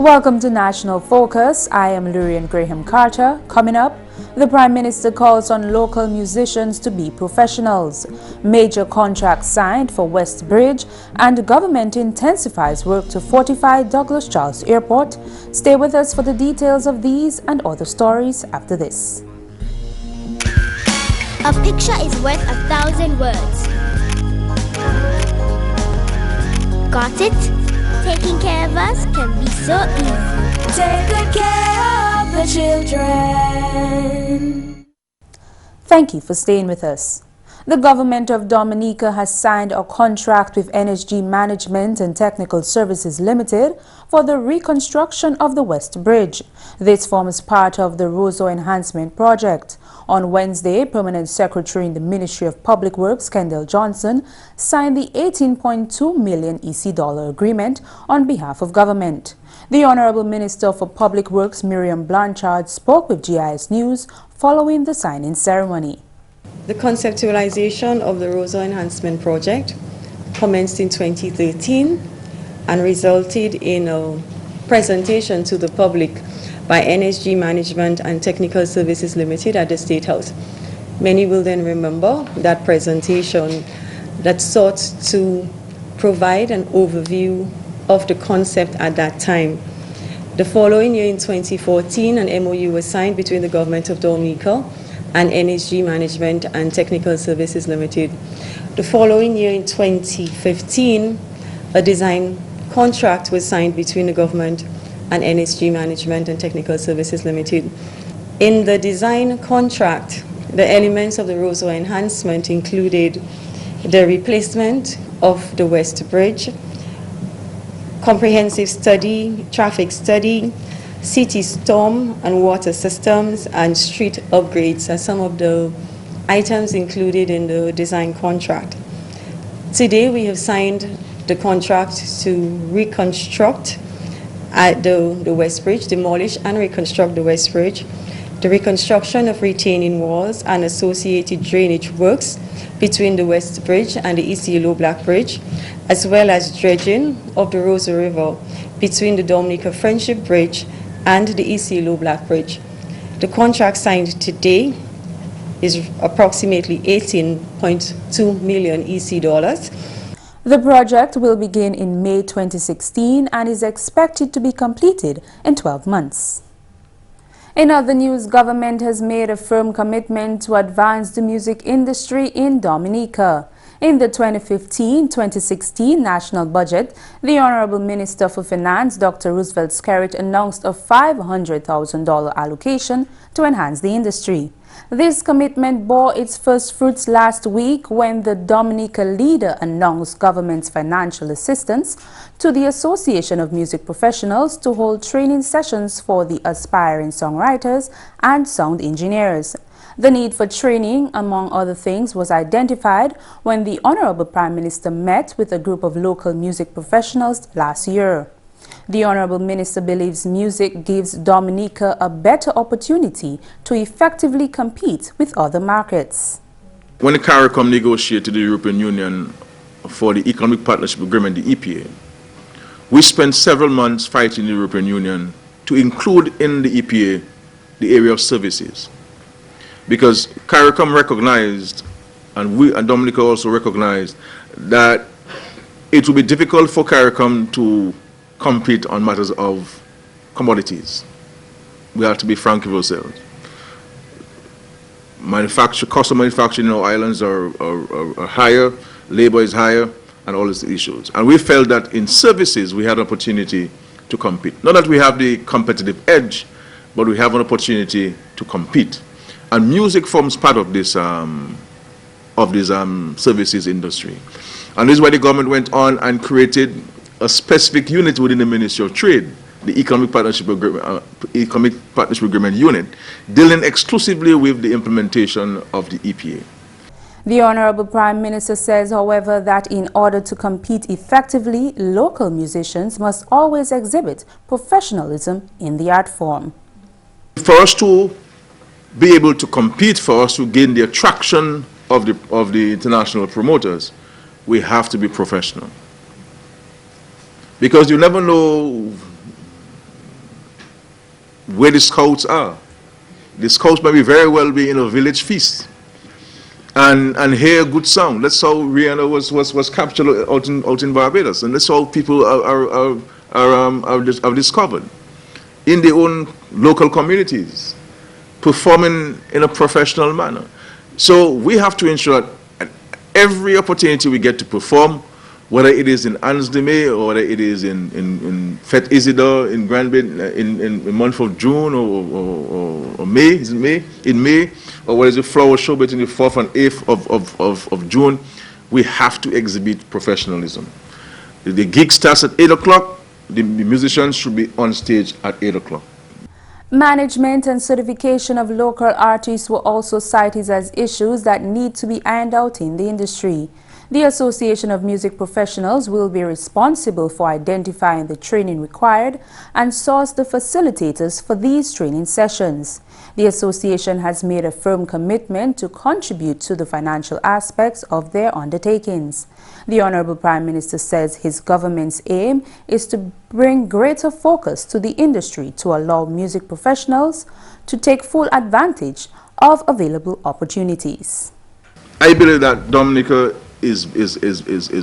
Welcome to National Focus. I am Lourianne Graham Carter. Coming up, the Prime Minister calls on local musicians to be professionals. Major contracts signed for West Bridge, and the government intensifies work to fortify Douglas Charles Airport. Stay with us for the details of these and other stories after this. A picture is worth 1,000 words. Got it? Taking care of us can be so easy. Take good care of the children. Thank you for staying with us. The government of Dominica has signed a contract with NSG Management and Technical Services Limited for the reconstruction of the West Bridge. This forms part of the Roseau Enhancement project. On Wednesday, Permanent Secretary in the Ministry of Public Works, Kendall Johnson, signed the $18.2 million EC dollar agreement on behalf of government. The Honorable Minister for Public Works, Miriam Blanchard, spoke with GIS News following the signing ceremony. The conceptualization of the Roseau Enhancement project commenced in 2013 and resulted in a presentation to the public by NSG Management and Technical Services Limited at the State House. Many will then remember that presentation that sought to provide an overview of the concept at that time. The following year in 2014, an MOU was signed between the Government of Dominica and NSG Management and Technical Services Limited. The following year in 2015, a design contract was signed between the government and NSG Management and Technical Services Limited. In the design contract, the elements of the Roseau Enhancement included the replacement of the West Bridge, comprehensive study, traffic study, city storm and water systems, and street upgrades are some of the items included in the design contract. Today we have signed the contract to reconstruct at the West Bridge, demolish and reconstruct the West Bridge, the reconstruction of retaining walls and associated drainage works between the West Bridge and the East Yellow Black Bridge, as well as dredging of the Roseau River between the Dominica Friendship Bridge and the East Yellow Black Bridge. The contract signed today is approximately $18.2 million EC dollars. The project will begin in May 2016 and is expected to be completed in 12 months. In other news, government has made a firm commitment to advance the music industry in Dominica. In the 2015-2016 national budget, the Honorable Minister for Finance, Dr. Roosevelt Skerritt, announced a $500,000 allocation to enhance the industry. This commitment bore its first fruits last week when the Dominica leader announced government's financial assistance to the Association of Music Professionals to hold training sessions for the aspiring songwriters and sound engineers. The need for training, among other things, was identified when the Honorable Prime Minister met with a group of local music professionals last year. The Honorable Minister believes music gives Dominica a better opportunity to effectively compete with other markets. When the CARICOM negotiated the European Union for the Economic Partnership Agreement, the EPA, we spent several months fighting the European Union to include in the EPA the area of services. Because CARICOM recognized, and we and Dominica also recognized, that it would be difficult for CARICOM to compete on matters of commodities. We have to be frank with ourselves. Cost of manufacturing in our islands are higher, labor is higher, and all these issues. And we felt that in services we had an opportunity to compete. Not that we have the competitive edge, but we have an opportunity to compete. And music forms part of this services industry. And this is why the government went on and created a specific unit within the Ministry of Trade, the Economic Partnership Agreement Unit, dealing exclusively with the implementation of the EPA. The Honorable Prime Minister says, however, that in order to compete effectively, local musicians must always exhibit professionalism in the art form. For us to be able to compete, for us to gain the attraction of the international promoters, we have to be professional. Because you never know where the scouts are. The scouts may very well be in a village feast and hear good sound. That's how Rihanna was captured out in Barbados, and that's how people are discovered in their own local communities, performing in a professional manner. So we have to ensure that at every opportunity we get to perform, whether it is in Ansdeme or whether it is in Fête Isidore in Granby in the month of June or May, is it May? In May, or whether it's a flower show between the 4th and 8th of June, we have to exhibit professionalism. The gig starts at 8 o'clock, the musicians should be on stage at 8 o'clock. Management and certification of local artists were also cited as issues that need to be ironed out in the industry. The Association of Music Professionals will be responsible for identifying the training required and source the facilitators for these training sessions. The association has made a firm commitment to contribute to the financial aspects of their undertakings. The Honorable Prime Minister says his government's aim is to bring greater focus to the industry to allow music professionals to take full advantage of available opportunities. I believe that Dominica is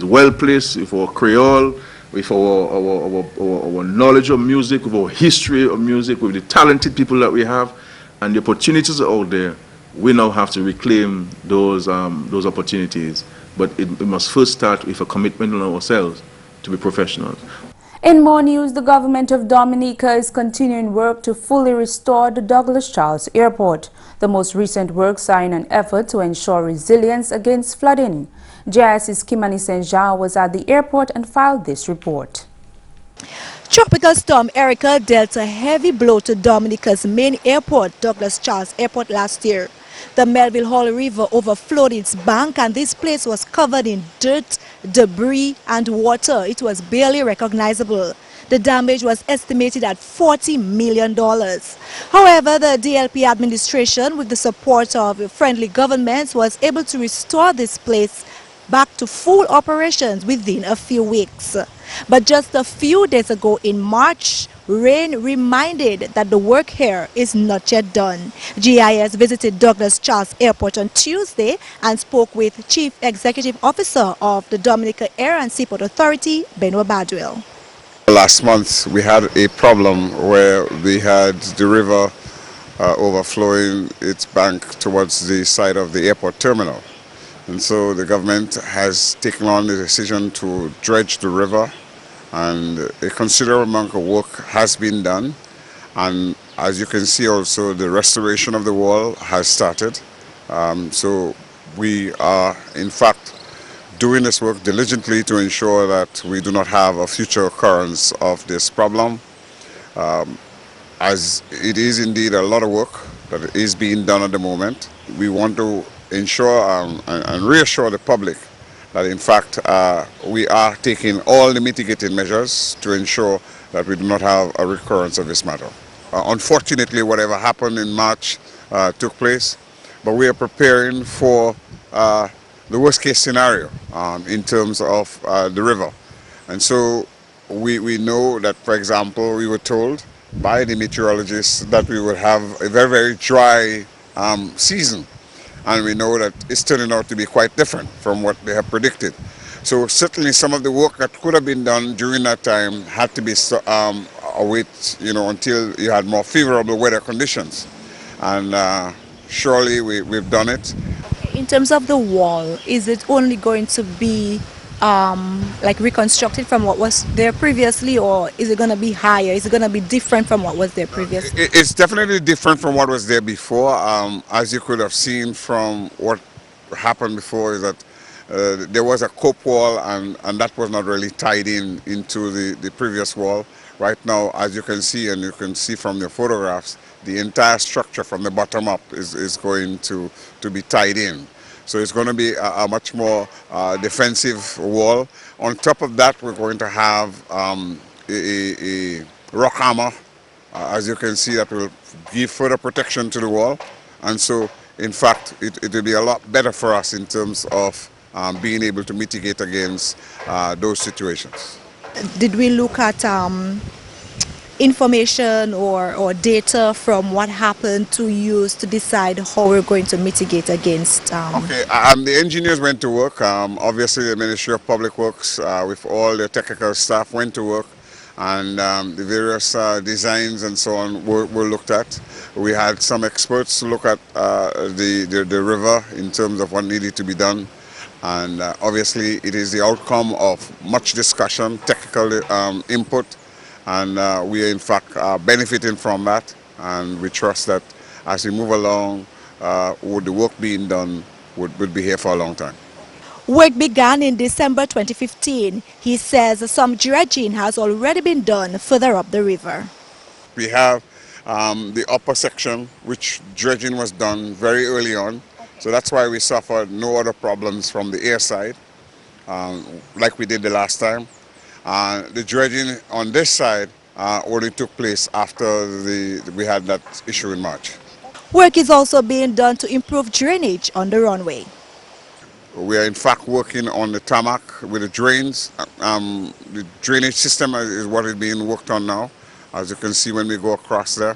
well placed with our Creole, with our knowledge of music, with our history of music, with the talented people that we have, and the opportunities are out there. We now have to reclaim those opportunities, but it must first start with a commitment on ourselves to be professionals. In more news, the government of Dominica is continuing work to fully restore the Douglas Charles Airport. The most recent works are in an effort to ensure resilience against flooding. GIS's Kimani Saint-Jean was at the airport and filed this report. Tropical storm Erica dealt a heavy blow to Dominica's main airport, Douglas Charles Airport, last year. The Melville Hall River overflowed its bank and this place was covered in dirt, debris and water. It was barely recognizable. The damage was estimated at $40 million. However, the DLP administration, with the support of friendly governments, was able to restore this place back to full operations within a few weeks. But just a few days ago in March, rain reminded that the work here is not yet done. GIS visited Douglas Charles Airport on Tuesday and spoke with Chief Executive Officer of the Dominica Air and Seaport Authority, Benoit Badwell. Last month we had a problem where we had the river overflowing its bank towards the side of the airport terminal. And so the government has taken on the decision to dredge the river, and a considerable amount of work has been done. And as you can see also, the restoration of the wall has started. So we are in fact doing this work diligently to ensure that we do not have a future occurrence of this problem. As it is indeed a lot of work that is being done at the moment, we want to ensure and reassure the public that in fact we are taking all the mitigating measures to ensure that we do not have a recurrence of this matter. Unfortunately, whatever happened in March took place, but we are preparing for the worst case scenario in terms of the river. And so we know that, for example, we were told by the meteorologists that we would have a very, very dry season. And we know that it's turning out to be quite different from what they have predicted. So certainly some of the work that could have been done during that time had to be await, until you had more favorable weather conditions. And surely we've done it. In terms of the wall, is it only going to be like reconstructed from what was there previously, or is it going to be higher? Is it going to be different from what was there previously? It's definitely different from what was there before. As you could have seen from what happened before, is that there was a cope wall and that was not really tied into the previous wall. Right now, as you can see, and you can see from the photographs, the entire structure from the bottom up is going to be tied in. So it's going to be a much more defensive wall. On top of that, we're going to have a rock hammer, as you can see, that will give further protection to the wall. And so, in fact, it will be a lot better for us in terms of being able to mitigate against those situations. Did we look at information or data from what happened to use to decide how we're going to mitigate against? Okay, the engineers went to work. Obviously, the Ministry of Public Works, with all the technical staff, went to work, and the various designs and so on were looked at. We had some experts look at the river in terms of what needed to be done. And obviously, it is the outcome of much discussion, technical input, and we are in fact benefiting from that. And we trust that as we move along, with the work being done, would be here for a long time. Work began in December 2015. He says some dredging has already been done further up the river. We have the upper section, which dredging was done very early on. So that's why we suffered no other problems from the air side, like we did the last time. The dredging on this side only took place after we had that issue in March. Work is also being done to improve drainage on the runway. We are in fact working on the tarmac with the drains. The drainage system is what is being worked on now, as you can see when we go across there.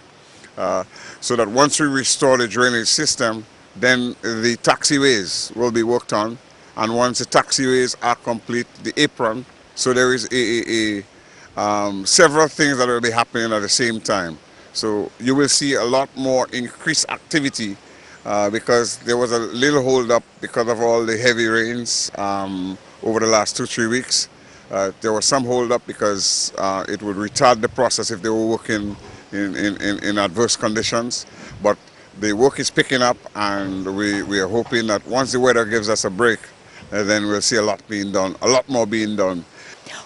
So that once we restore the drainage system, then the taxiways will be worked on. And once the taxiways are complete, the apron. So there is several things that will be happening at the same time. So you will see a lot more increased activity because there was a little hold up because of all the heavy rains over the last 2-3 weeks. There was some hold up because it would retard the process if they were working in adverse conditions. But the work is picking up, and we are hoping that once the weather gives us a break, then we'll see a lot more being done.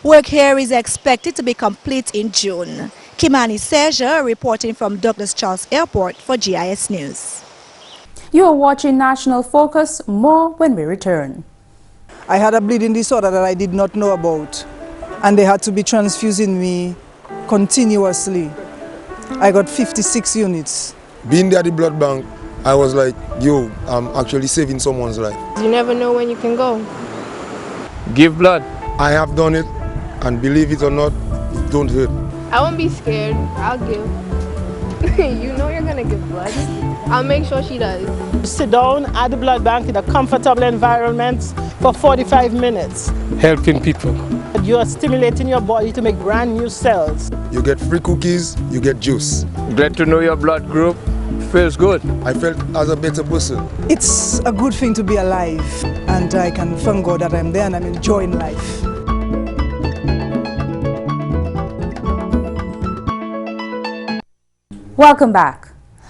Work here is expected to be complete in June. Kimani Serja reporting from Douglas Charles Airport for GIS News. You are watching National Focus. More when we return. I had a bleeding disorder that I did not know about, and they had to be transfusing me continuously. I got 56 units. Being there at the blood bank, I was like, yo, I'm actually saving someone's life. You never know when you can go. Give blood. I have done it, and believe it or not, it don't hurt. I won't be scared. I'll give. You know you're gonna give blood. I'll make sure she does. Sit down at the blood bank in a comfortable environment for 45 minutes. Helping people. You are stimulating your body to make brand new cells. You get free cookies, you get juice. Glad to know your blood group. Feels good. I felt as a better person. It's a good thing to be alive, and I can thank God that I'm there and I'm enjoying life. Welcome back.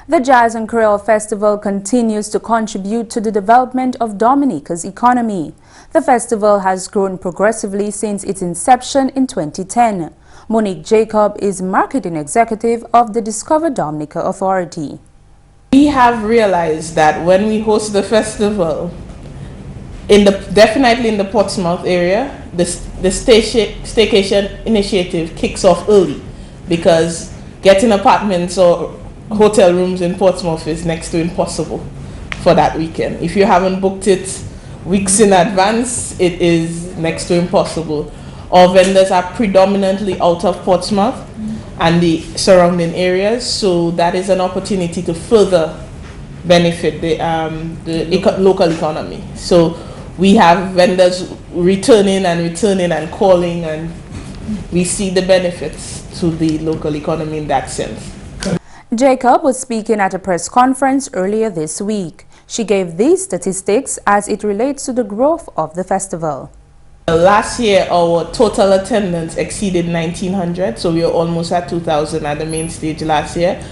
The Jazz and Creole Festival continues to contribute to the development of Dominica's economy. The festival has grown progressively since its inception in 2010. Monique Jacob is marketing executive of the Discover Dominica Authority. We have realized that when we host the festival, definitely in the Portsmouth area, the staycation initiative kicks off early, because getting apartments or hotel rooms in Portsmouth is next to impossible for that weekend. If you haven't booked it weeks in advance, it is next to impossible. Our vendors are predominantly out of Portsmouth and the surrounding areas, so that is an opportunity to further benefit the local economy. So we have vendors returning and calling, and we see the benefits to the local economy in that sense. Jacob was speaking at a press conference earlier this week. She gave these statistics as it relates to the growth of the festival. Last year, our total attendance exceeded 1,900, so we were almost at 2,000 at the main stage last year.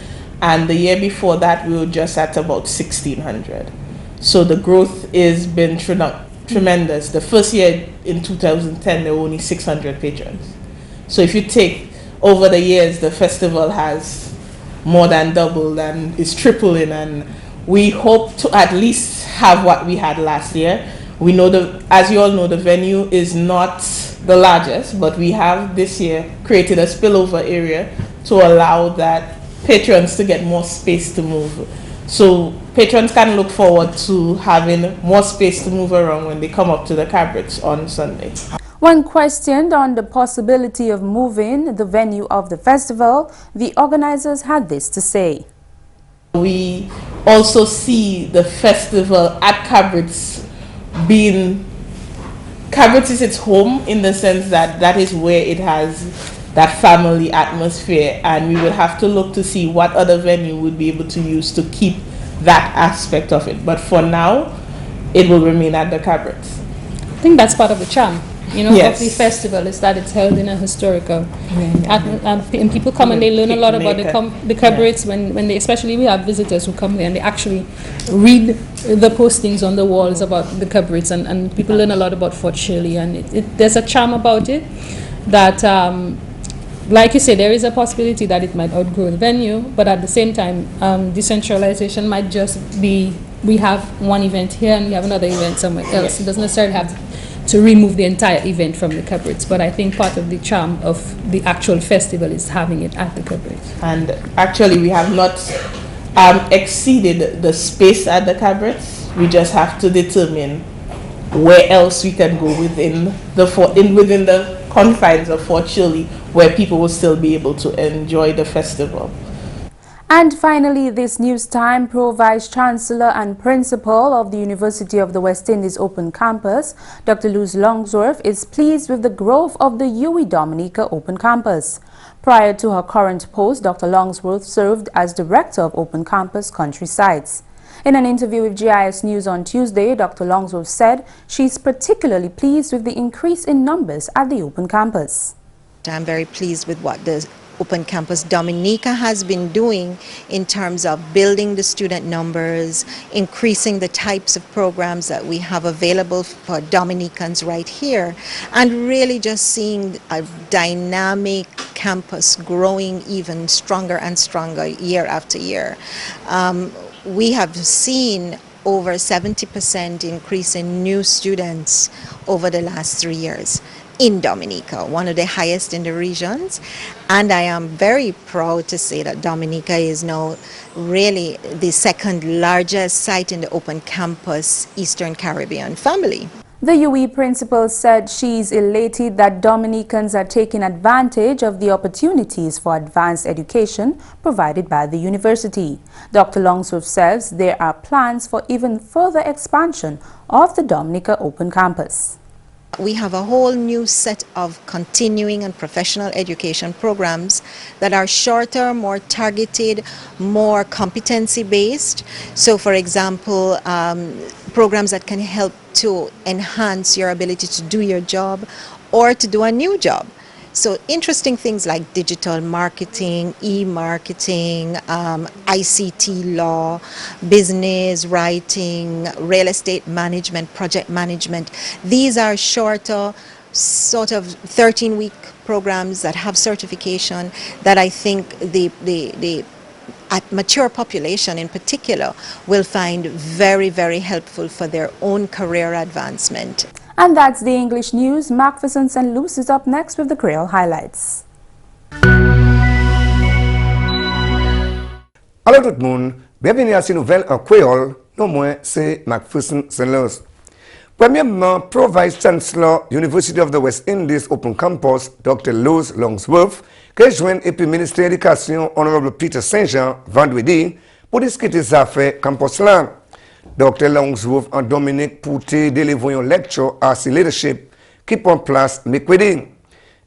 And the year before that, we were just at about 1,600. So the growth has been tremendous. The first year in 2010, there were only 600 patrons. So if you take over the years, the festival has more than doubled and is tripling, and we hope to at least have what we had last year. We know as you all know, the venue is not the largest, but we have this year created a spillover area to allow that patrons to get more space to move. So patrons can look forward to having more space to move around when they come up to the cabarets on Sunday. When questioned on the possibility of moving the venue of the festival, the organizers had this to say. We also see the festival at cabarets being, cabarets is its home in the sense that that is where it has that family atmosphere, and we will have to look to see what other venue would be able to use to keep that aspect of it. But for now, it will remain at the cabarets. I think that's part of the charm, you know, Yes. of the festival, is that it's held in a historical and people come and they learn a lot about the cabarets when they, especially we have visitors who come here and they actually read the postings on the walls about the cabarets, and people learn a lot about Fort Shirley, and there's a charm about it that like you say, there is a possibility that it might outgrow the venue, but at the same time, decentralization might just be, we have one event here and we have another event somewhere else. It doesn't necessarily have to remove the entire event from the cabarets, but I think part of the charm of the actual festival is having it at the cabarets. And actually, we have not exceeded the space at the cabarets. We just have to determine where else we can go within the confines of Fort Shirley, where people will still be able to enjoy the festival. And finally, this news time, Pro Vice Chancellor and Principal of the University of the West Indies Open Campus, Dr. Luce Longsworth, is pleased with the growth of the GIS Dominica Open Campus. Prior to her current post, Dr. Longsworth served as Director of Open Campus Country Sites. In an interview with GIS News on Tuesday, Dr. Longsworth said she's particularly pleased with the increase in numbers at the Open Campus. I'm very pleased with what the Open Campus Dominica has been doing in terms of building the student numbers, increasing the types of programs that we have available for Dominicans right here, and really just seeing a dynamic campus growing even stronger and stronger year after year. We have seen over 70% increase in new students over the last 3 years in Dominica, one of the highest in the regions. And I am very proud to say that Dominica is now really the second largest site in the Open Campus Eastern Caribbean family. The UE principal said she's elated that Dominicans are taking advantage of the opportunities for advanced education provided by the university. Dr. Longsworth says there are plans for even further expansion of the Dominica Open Campus. We have a whole new set of continuing and professional education programs that are shorter, more targeted, more competency-based. So, for example, programs that can help to enhance your ability to do your job or to do a new job. So interesting things like digital marketing, e-marketing, ICT law, business writing, real estate management, project management. These are shorter, sort of 13-week programs that have certification that I think the mature population in particular will find very, very helpful for their own career advancement. And that's the English news. McPherson and Luce is up next with the Creole highlights. Allô tout le monde, bienvenue à ces nouvelles en créole. Non moins, c'est McPherson et Luce. Premièrement, Pro Vice Chancellor, University of the West Indies Open Campus, Dr. Luce Longsworth, qui joint et puis ministre de l'Éducation, Honorable Peter Saint-Jean, vendredi, pour discuter des affaires campus là. Dr. Longsworth en Dominique pour te délivrer une lecture à ses leadership qui prend place mercredi.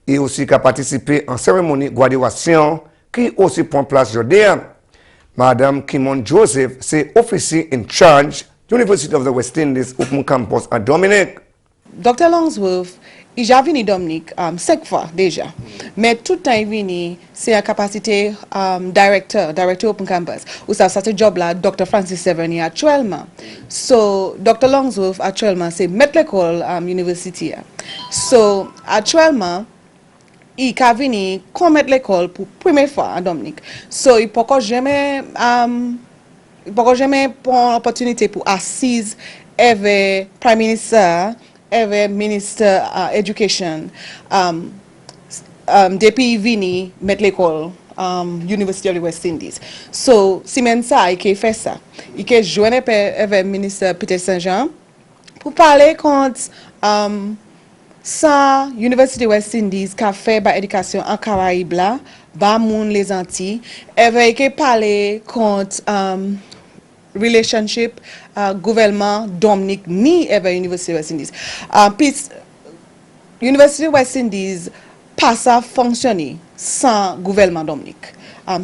Et aussi qu'a participé en cérémonie de graduation qui aussi prend place aujourd'hui. Madame Kimon Joseph, c'est officier in charge University of the West Indies Open Campus à Dominique. Dr. Longsworth, il a venu Dominique 5 fois déjà, mais tout le temps il venu, c'est la capacité directeur Open Campus, où ça c'est job là, Dr. Francis Severny actuellement. So, Dr. Longsworth actuellement, c'est mettre l'école université. So, actuellement, il a venu comme mettre l'école pour première fois à Dominique. So, il peut jamais prendre l'opportunité pour assise avec Prime Minister, avec Minister Education, depuis vini mettre l'école University of the West Indies. So, Simensa, il fait ça. Il joint avec le ministre Peter Saint-Jean pour parler contre sa University West Indies qui a fait ba éducation en Caraïbes là, ba moun les Antilles, avec parler contre relationship gouvernement Dominique ni avec University West Indies. Puis University West Indies pas à fonctionner sans gouvernement Dominique.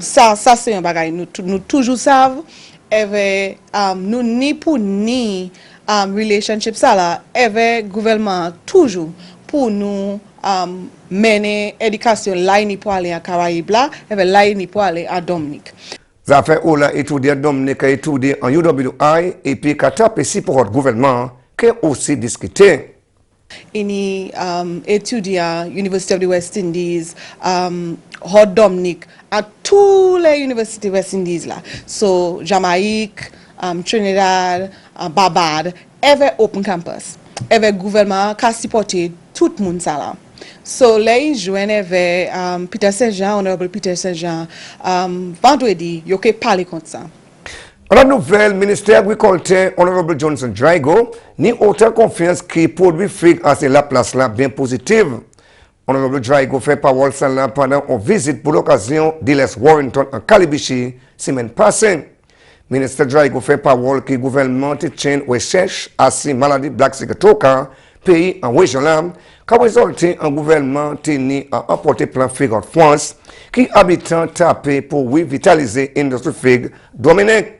Ça c'est un bagage nous toujours savons avec nous ni pour ni relationship ça là avec gouvernement toujours pour nous mener éducation là ni pour aller à Caraïbes là avec là ni pour aller à Dominique. Ça fait Ola étudier Dominique étudier en UWI et puis Katap ici pour votre gouvernement qui aussi discuté. Ini étudier à University of the West Indies, Hot Dominique, à tous les universités West Indies là. So Jamaïque, Trinidad, Barbade, every open campus, every gouvernement qui a supporté tout le monde ça là. So les joignent avec Peter Saint-Jean, honorable Peter Saint-Jean, vendredi, yo ke parler contre ça. La nouvelle ministère agriculture, honorable Johnson Drago, ni autant confiance qui produit fric à la place là bien positive. Honorable Drago fait parole ça là pendant une visite pour l'occasion d'Iles Warrington en Calibichi, semaine passée. Ministre Drago fait parole que le gouvernement tient recherche à ces maladies Black Sigatoka, pays en région là, qui a résulté en gouvernement tenu à apporter plan fric en France, qui habitants tapé pour revitaliser l'industrie fric Dominique.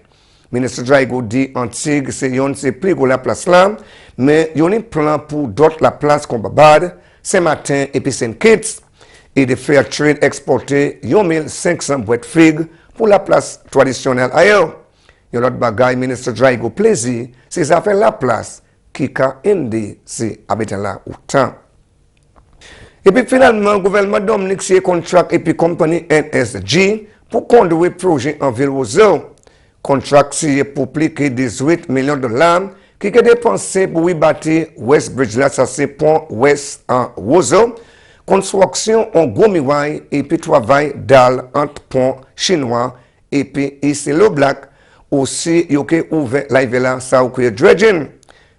Ministre Drago dit Antigua c'est yon c'est plus gros la place là, mais yon a plan pour d'autres la place comme Barbade, Saint-Martin et puis Saint-Kitts et de fair trade exporter 1500 boîtes figues pour la place traditionnelle ailleurs. Yon l'autre bagaille ministre Drago plaisir, c'est ça fait la place qui a aidé ces habitants là autant. Et puis finalement, le gouvernement Dominique signé contrat et puis compagnie NSG pour conduire projet en ville Roseau. Contrat signé pour plus de 18 millions de dollars qui est dépensé pour y bâtir West Bridge là, ça c'est pont West en Roseau, construction en gros miroir et puis travail dalle entre pont chinois et puis ici le black aussi il y a ouvert la là ça au dredging.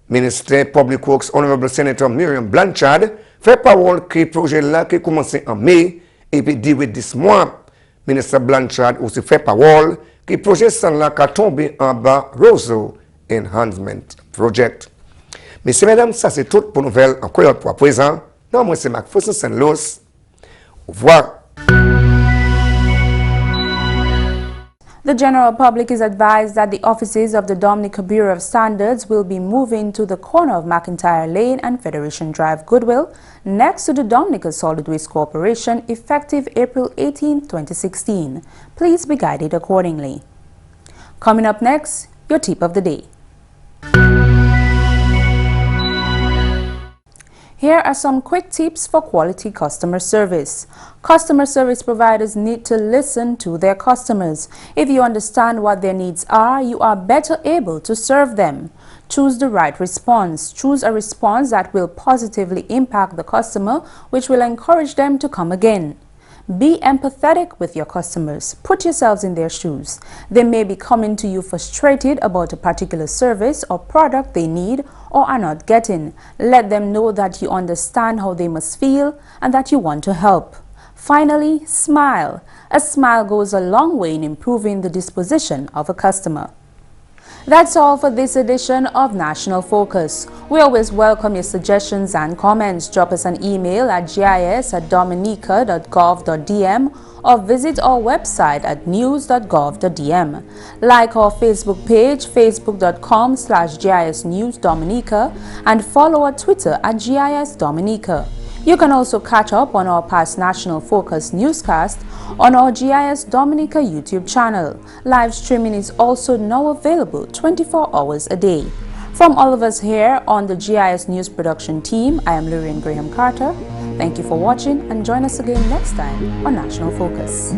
Ministère Public Works Honorable Senator Miriam Blanchard fait parole que le projet là qui commencé en mai et puis 18 mois. Ministre Blanchard aussi fait parole que le projet sans là qui a tombé en bas Roseau Enhancement Project. Messieurs, mesdames, ça c'est tout pour nouvelle en Creole pour à présent. Non, moi c'est McPherson Luce. Au revoir. The general public is advised that the offices of the Dominica Bureau of Standards will be moving to the corner of McIntyre Lane and Federation Drive, Goodwill, next to the Dominica Solid Waste Corporation, effective April 18, 2016. Please be guided accordingly. Coming up next, your tip of the day. Here are some quick tips for quality customer service. Customer service providers need to listen to their customers. If you understand what their needs are, you are better able to serve them. Choose the right response. Choose a response that will positively impact the customer, which will encourage them to come again. Be empathetic with your customers. Put yourselves in their shoes. They may be coming to you frustrated about a particular service or product they need or are not getting. Let them know that you understand how they must feel and that you want to help. Finally, smile. A smile goes a long way in improving the disposition of a customer. That's all for this edition of National Focus. We always welcome your suggestions and comments. Drop us an email at gis@dominica.gov.dm or visit our website at news.gov.dm. Like our Facebook page, facebook.com/GIS News Dominica, and follow our Twitter at GIS Dominica. You can also catch up on our past National Focus newscast on our GIS Dominica YouTube channel. Live streaming is also now available 24 hours a day. From all of us here on the GIS News production team, I am Lourianne Graham Carter. Thank you for watching and join us again next time on National Focus.